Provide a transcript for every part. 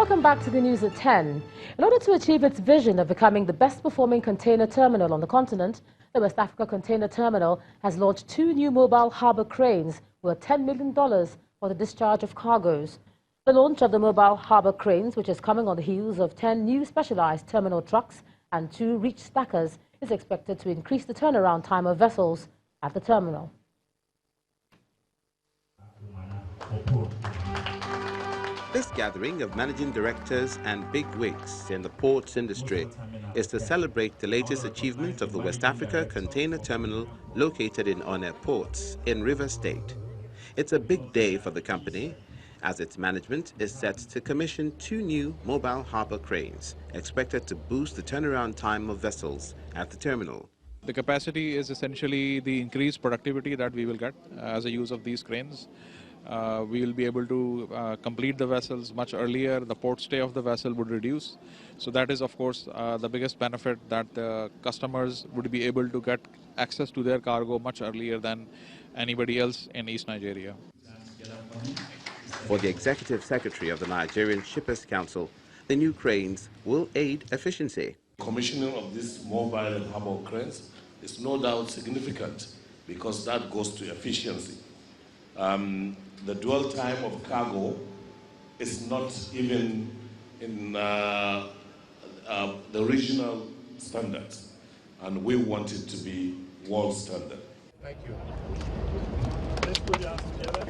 Welcome back to the news at 10. In order to achieve its vision of becoming the best-performing container terminal on the continent, the West Africa Container Terminal has launched 2 new mobile harbour cranes worth $10 million for the discharge of cargoes. The launch of the mobile harbour cranes, which is coming on the heels of 10 new specialised terminal trucks and 2 reach stackers, is expected to increase the turnaround time of vessels at the terminal. This gathering of managing directors and bigwigs in the ports industry is to celebrate the latest achievement of the West Africa Container Terminal located in Onne Ports in River State. It's a big day for the company as its management is set to commission 2 new mobile harbour cranes expected to boost the turnaround time of vessels at the terminal. The capacity is essentially the increased productivity that we will get as a use of these cranes. We will be able to complete the vessels much earlier. The port stay of the vessel would reduce. So that is, of course, the biggest benefit, that the customers would be able to get access to their cargo much earlier than anybody else in East Nigeria. For the Executive Secretary of the Nigerian Shippers Council, the new cranes will aid efficiency. Commissioning of these mobile and harbour cranes is no doubt significant because that goes to efficiency. The dwell time of cargo is not even in the regional standards, and we want it to be world standard. Thank you. Let's put your hands together.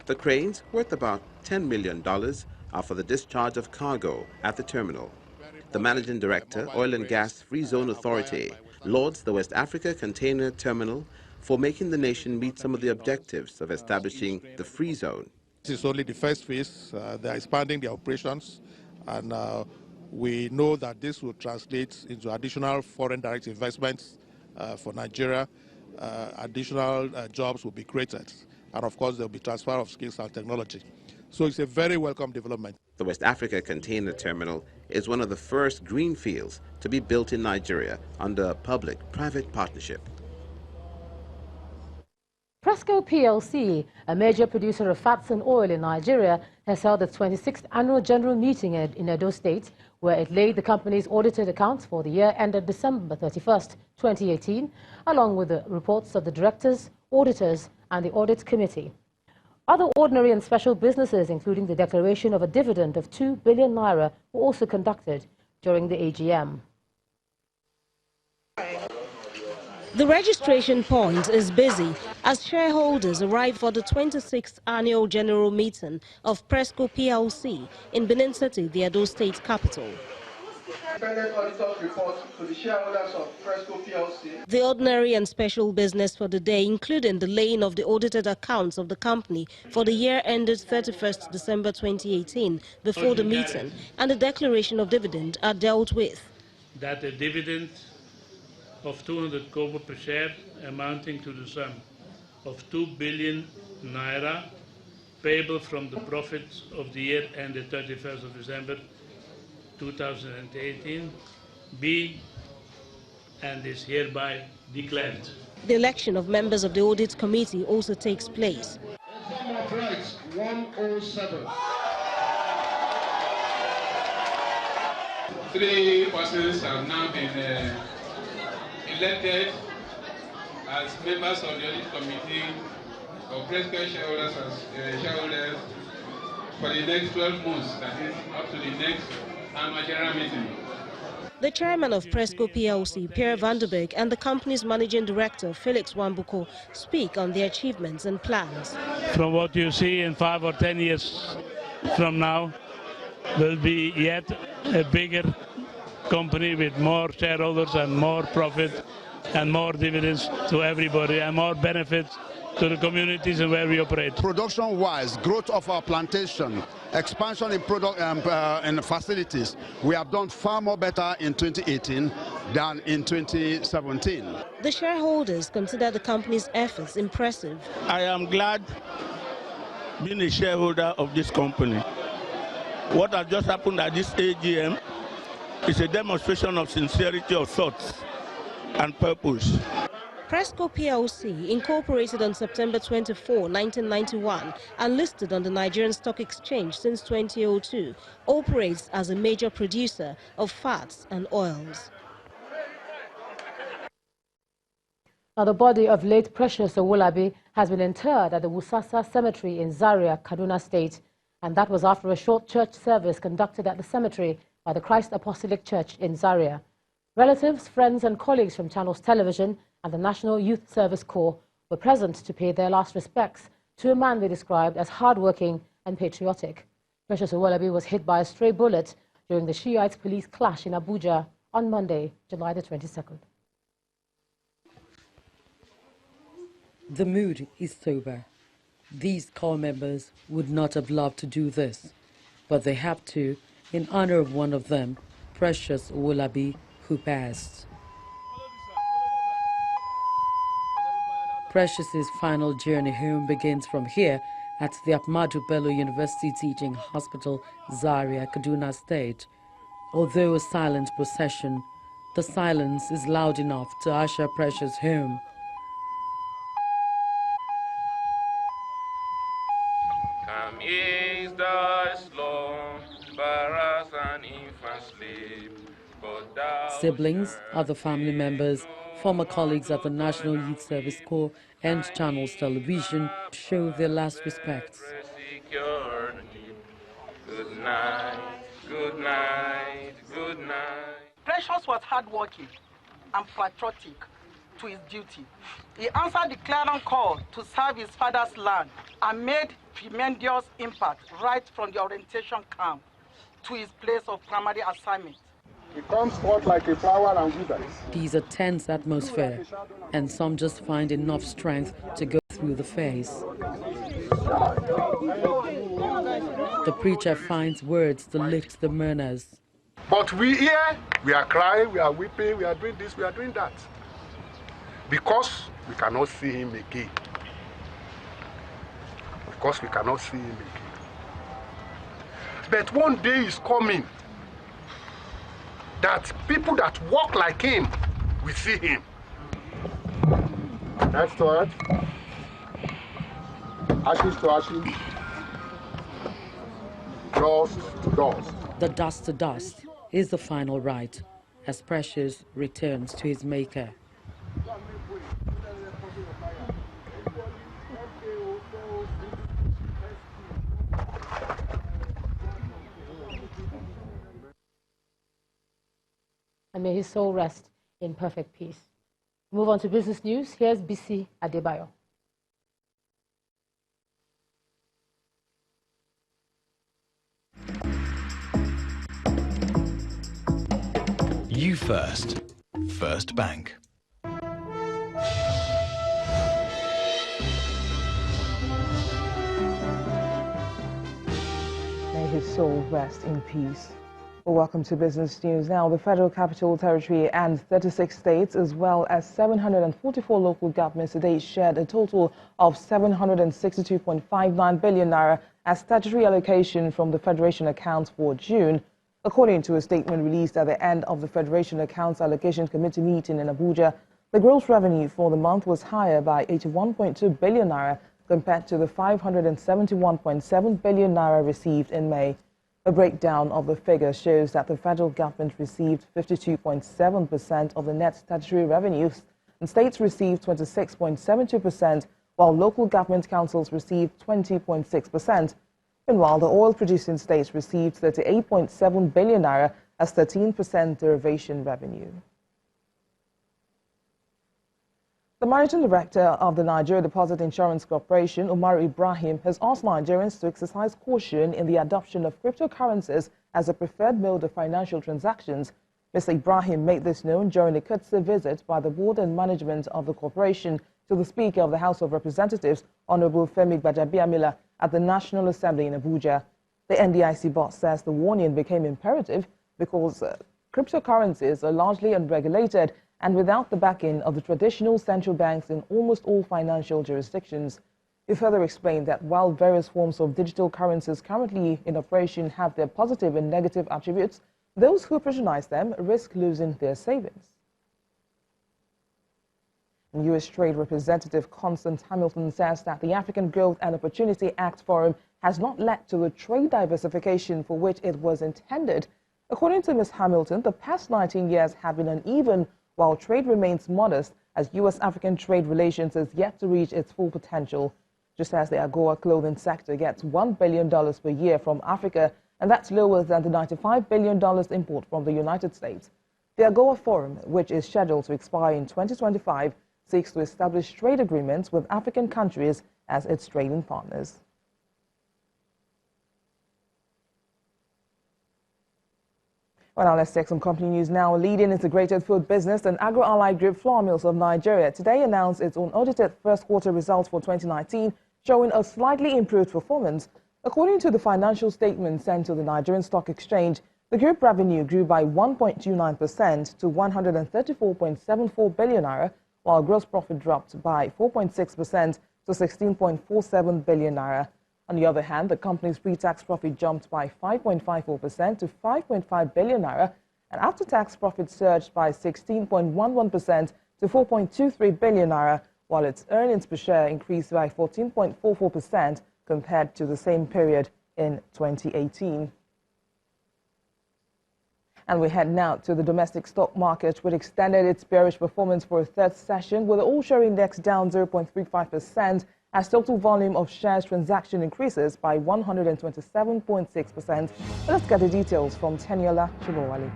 The cranes, worth about $10 million, are for the discharge of cargo at the terminal. The Managing Director, Oil and Gas Free Zone Authority, lauds the West Africa Container Terminal for making the nation meet some of the objectives of establishing the free zone. This is only the first phase. They are expanding their operations, and we know that this will translate into additional foreign direct investments for Nigeria. Additional jobs will be created, and of course there will be transfer of skills and technology. So it's a very welcome development. The West Africa Container Terminal is one of the first greenfields to be built in Nigeria under a public-private partnership. Presco PLC, a major producer of fats and oil in Nigeria, has held its 26th annual general meeting in Edo State, where it laid the company's audited accounts for the year ended December 31st, 2018, along with the reports of the directors, auditors, and the audit committee. Other ordinary and special businesses, including the declaration of a dividend of 2 billion naira, were also conducted during the AGM. The registration point is busy as shareholders arrive for the 26th annual general meeting of Presco PLC in Benin City, the Edo State capital. Independent auditor's report to the shareholders of Presco PLC. The ordinary and special business for the day, including the laying of the audited accounts of the company for the year ended 31st December 2018 before the meeting, and the declaration of dividend are dealt with. That the dividend of 200 kobo per share, amounting to the sum of 2 billion naira, payable from the profits of the year ended 31st of December 2018, be and is hereby declared. The election of members of the audit committee also takes place. 107. 3 persons have now been elected as members of the audit committee of Presco shareholders for the next 12 months, that is up to the next annual general meeting. The chairman of Presco PLC, Pierre Vanderberg, and the company's managing director, Felix Wambuko, speak on their achievements and plans. From what you see in 5 or 10 years from now, will be yet a bigger company with more shareholders and more profit and more dividends to everybody and more benefits to the communities and where we operate. Production-wise, growth of our plantation, expansion in product and facilities, we have done far more better in 2018 than in 2017. The shareholders consider the company's efforts impressive. I am glad being a shareholder of this company. What has just happened at this AGM is a demonstration of sincerity of thoughts and purpose. Presco PLC, incorporated on September 24, 1991, and listed on the Nigerian Stock Exchange since 2002, operates as a major producer of fats and oils. Now, the body of late Precious Awolabi has been interred at the Wusasa Cemetery in Zaria, Kaduna State, and that was after a short church service conducted at the cemetery by the Christ Apostolic Church in Zaria. Relatives, friends and colleagues from Channels Television and the National Youth Service Corps were present to pay their last respects to a man they described as hardworking and patriotic. Precious Awolabi was hit by a stray bullet during the Shiite police clash in Abuja on Monday, July the 22nd. The mood is sober. These corps members would not have loved to do this, but they have to in honor of one of them, Precious Awolabi, who passed. Precious's final journey home begins from here at the Ahmadu Bello University Teaching Hospital, Zaria, Kaduna State. Although a silent procession, the silence is loud enough to usher Precious home. Come ease thy slow, barras and infants sleep. Siblings, other family members, former colleagues at the National Youth Service Corps and Channels Television show their last respects. Good night, good night, good night. Precious was hardworking and patriotic to his duty. He answered the clarion call to serve his father's land and made tremendous impact right from the orientation camp to his place of primary assignment. He comes forth like a flower and withers. He's a tense atmosphere, and some just find enough strength to go through the phase. The preacher finds words to lift the mourners. But we here, we are crying, we are weeping, we are doing this, we are doing that. Because we cannot see him again. Because we cannot see him again. But one day is coming that people that walk like him will see him. Next to earth, ashes to ashes, dust to dust. The dust to dust is the final rite as Precious returns to his maker. And may his soul rest in perfect peace. Move on to business news. Here's BC Adebayo. You First. First Bank. May his soul rest in peace. Well, welcome to Business News. Now, the Federal Capital Territory and 36 states, as well as 744 local governments today, shared a total of 762.59 billion naira as statutory allocation from the Federation accounts for June. According to a statement released at the end of the Federation Accounts Allocation Committee meeting in Abuja, the gross revenue for the month was higher by 81.2 billion naira compared to the 571.7 billion naira received in May. A breakdown of the figure shows that the federal government received 52.7% of the net statutory revenues, and states received 26.72%, while local government councils received 20.6%. Meanwhile, the oil-producing states received 38.7 billion naira as 13% derivation revenue. The Managing Director of the Nigeria Deposit Insurance Corporation, Umar Ibrahim, has asked Nigerians to exercise caution in the adoption of cryptocurrencies as a preferred mode of financial transactions. Mr. Ibrahim made this known during a courtesy visit by the board and management of the corporation to the Speaker of the House of Representatives, Honorable Femi Gbajabiamila, at the National Assembly in Abuja. The NDIC boss says the warning became imperative because cryptocurrencies are largely unregulated and without the backing of the traditional central banks in almost all financial jurisdictions. He further explained that while various forms of digital currencies currently in operation have their positive and negative attributes, those who patronize them risk losing their savings. And U.S. Trade Representative Constance Hamilton says that the African Growth and Opportunity Act Forum has not led to the trade diversification for which it was intended. According to Ms. Hamilton, the past 19 years have been uneven, while trade remains modest as U.S.-African trade relations is yet to reach its full potential. Just as the AGOA clothing sector gets $1 billion per year from Africa, and that's lower than the $95 billion import from the United States. The AGOA Forum, which is scheduled to expire in 2025, seeks to establish trade agreements with African countries as its trading partners. Well, now let's take some company news now. Leading integrated food business and Agro-Allied Group Flour Mills of Nigeria today announced its unaudited first quarter results for 2019, showing a slightly improved performance. According to the financial statement sent to the Nigerian Stock Exchange, the group revenue grew by 1.29% to 134.74 billion naira, while gross profit dropped by 4.6% to 16.47 billion naira. On the other hand, the company's pre-tax profit jumped by 5.54% to 5.5 billion naira, and after-tax profit surged by 16.11% to 4.23 billion naira, while its earnings per share increased by 14.44% compared to the same period in 2018. And we head now to the domestic stock market, which extended its bearish performance for a third session, with the all-share index down 0.35% as total volume of shares transaction increases by 127.6%. Let's get the details from Teniola Shibowale.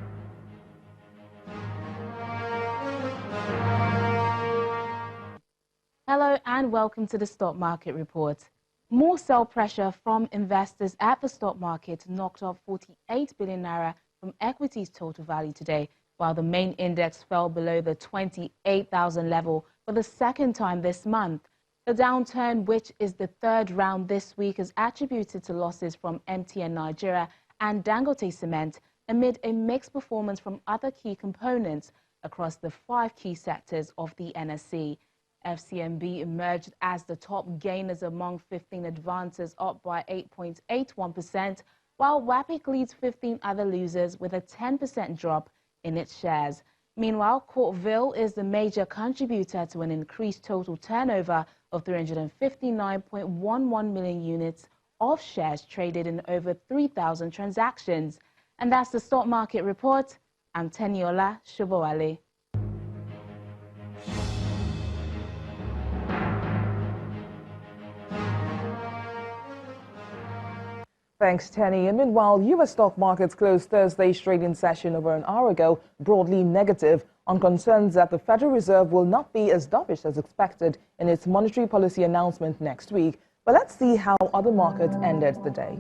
Hello and welcome to the Stock Market Report. More sell pressure from investors at the stock market knocked off 48 billion naira from equities total value today, while the main index fell below the 28,000 level for the second time this month. The downturn, which is the third round this week, is attributed to losses from MTN Nigeria and Dangote Cement amid a mixed performance from other key components across the 5 key sectors of the NSE. FCMB emerged as the top gainers among 15 advances, up by 8.81%, while WAPIC leads 15 other losers with a 10% drop in its shares. Meanwhile, Courtville is the major contributor to an increased total turnover of 359.11 million units of shares traded in over 3,000 transactions. And that's the Stock Market Report. I'm Teniola Shibowale. Thanks, Tenny. And meanwhile, U.S. stock markets closed Thursday's trading session over an hour ago broadly negative on concerns that the Federal Reserve will not be as dovish as expected in its monetary policy announcement next week. But let's see how other markets ended the day.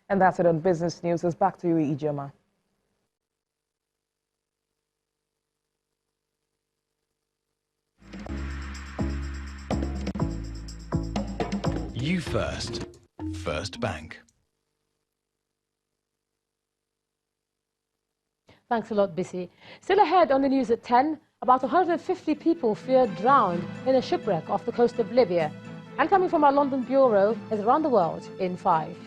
And that's it on business news. It's back to you, Ijoma. You First. First Bank. Thanks a lot, Bissy. Still ahead on the news at 10, about 150 people feared drowned in a shipwreck off the coast of Libya. And coming from our London bureau is around the world in 5.